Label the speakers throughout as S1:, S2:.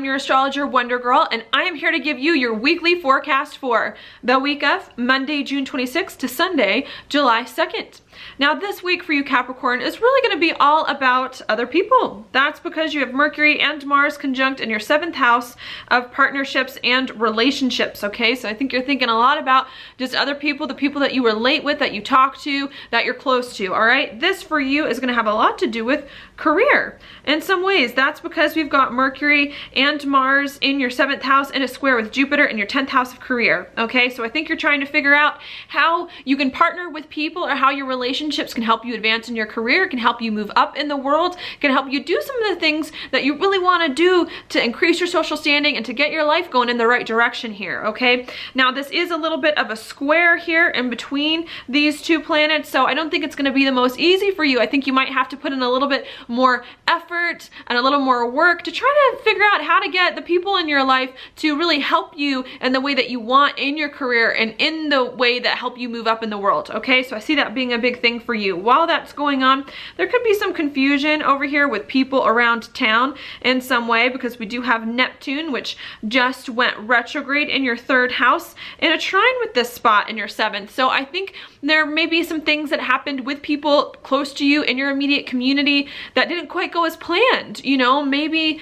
S1: your astrologer Wonder Girl, and I am here to give you your weekly forecast for the week of Monday, June 26th to Sunday, July 2nd. Now this week for you Capricorn is really going to be all about other people. That's because you have Mercury and Mars conjunct in your 7th house of partnerships and relationships, okay? So I think you're thinking a lot about just other people, the people that you relate with, that you talk to, that you're close to, all right? This for you is going to have a lot to do with career. In some ways, that's because we've got Mercury and Mars in your 7th house in a square with Jupiter in your 10th house of career, okay? So I think you're trying to figure out how you can partner with people or how your relationships can help you advance in your career, can help you move up in the world, can help you do some of the things that you really want to do to increase your social standing and to get your life going in the right direction here, okay? Now this is a little bit of a square here in between these two planets, so I don't think it's going to be the most easy for you. I think you might have to put in a little bit more effort and a little more work to try to figure out how to get the people in your life to really help you in the way that you want in your career and in the way that help you move up in the world, okay? So I see that being a big thing for you. While that's going on, there could be some confusion over here with people around town in some way, because we do have Neptune, which just went retrograde in your 3rd house in a trine with this spot in your 7th. So I think there may be some things that happened with people close to you in your immediate community that didn't quite go as planned. You know, maybe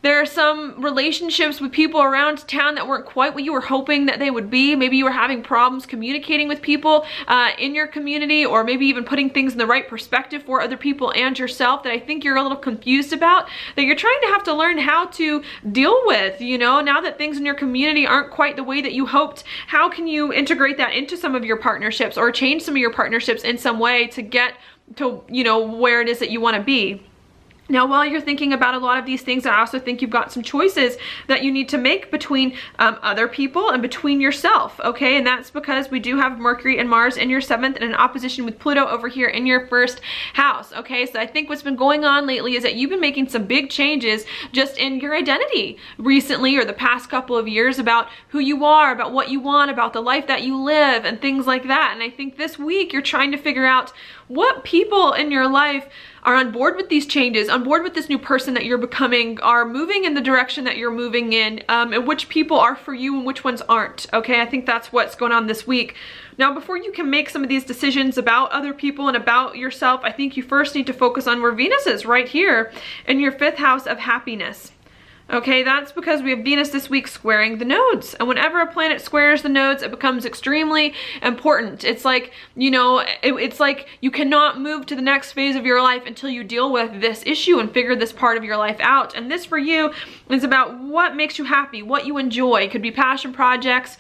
S1: there are some relationships with people around town that weren't quite what you were hoping that they would be. Maybe you were having problems communicating with people in your community, or maybe even putting things in the right perspective for other people and yourself that I think you're a little confused about, that you're trying to have to learn how to deal with, you know, now that things in your community aren't quite the way that you hoped. How can you integrate that into some of your partnerships or change some of your partnerships in some way to get to, you know, where it is that you want to be? Now, while you're thinking about a lot of these things, I also think you've got some choices that you need to make between other people and between yourself, okay? And that's because we do have Mercury and Mars in your 7th and in opposition with Pluto over here in your 1st house, okay? So I think what's been going on lately is that you've been making some big changes just in your identity recently, or the past couple of years, about who you are, about what you want, about the life that you live, and things like that. And I think this week you're trying to figure out what people in your life are on board with these changes, on board with this new person that you're becoming, are moving in the direction that you're moving in, and which people are for you and which ones aren't, okay? I think that's what's going on this week. Now, before you can make some of these decisions about other people and about yourself, I think you first need to focus on where Venus is, right here in your 5th house of happiness. Okay, that's because we have Venus this week squaring the nodes. And whenever a planet squares the nodes, it becomes extremely important. It's like, you know, it's like you cannot move to the next phase of your life until you deal with this issue and figure this part of your life out. And this for you is about what makes you happy, what you enjoy. Could be passion projects,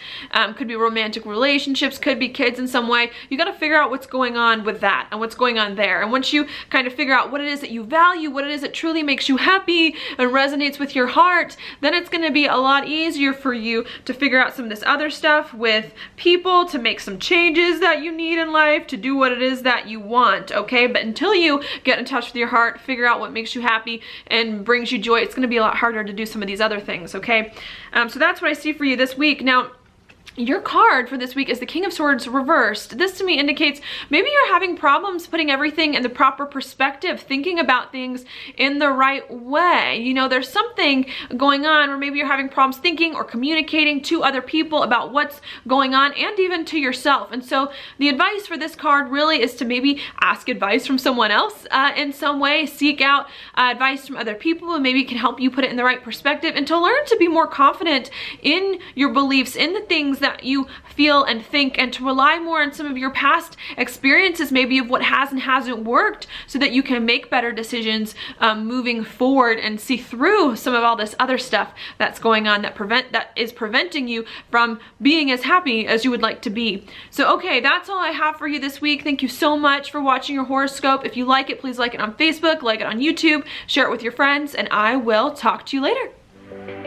S1: could be romantic relationships, could be kids in some way. You got to figure out what's going on with that and what's going on there. And once you kind of figure out what it is that you value, what it is that truly makes you happy and resonates with your heart, then it's going to be a lot easier for you to figure out some of this other stuff with people, to make some changes that you need in life, to do what it is that you want, okay? But until you get in touch with your heart, figure out what makes you happy and brings you joy, it's going to be a lot harder to do some of these other things, okay? So that's what I see for you this week. Now, your card for this week is the King of Swords reversed. This to me indicates maybe you're having problems putting everything in the proper perspective, thinking about things in the right way. You know, there's something going on where maybe you're having problems thinking or communicating to other people about what's going on, and even to yourself. And so the advice for this card really is to maybe ask advice from someone else in some way, seek out advice from other people who maybe can help you put it in the right perspective, and to learn to be more confident in your beliefs, in the things that you feel and think, and to rely more on some of your past experiences, maybe of what has and hasn't worked, so that you can make better decisions moving forward and see through some of all this other stuff that's going on that is preventing you from being as happy as you would like to be. So okay, that's all I have for you this week. Thank you so much for watching your horoscope. If you like it, please like it on Facebook, like it on YouTube, share it with your friends, and I will talk to you later.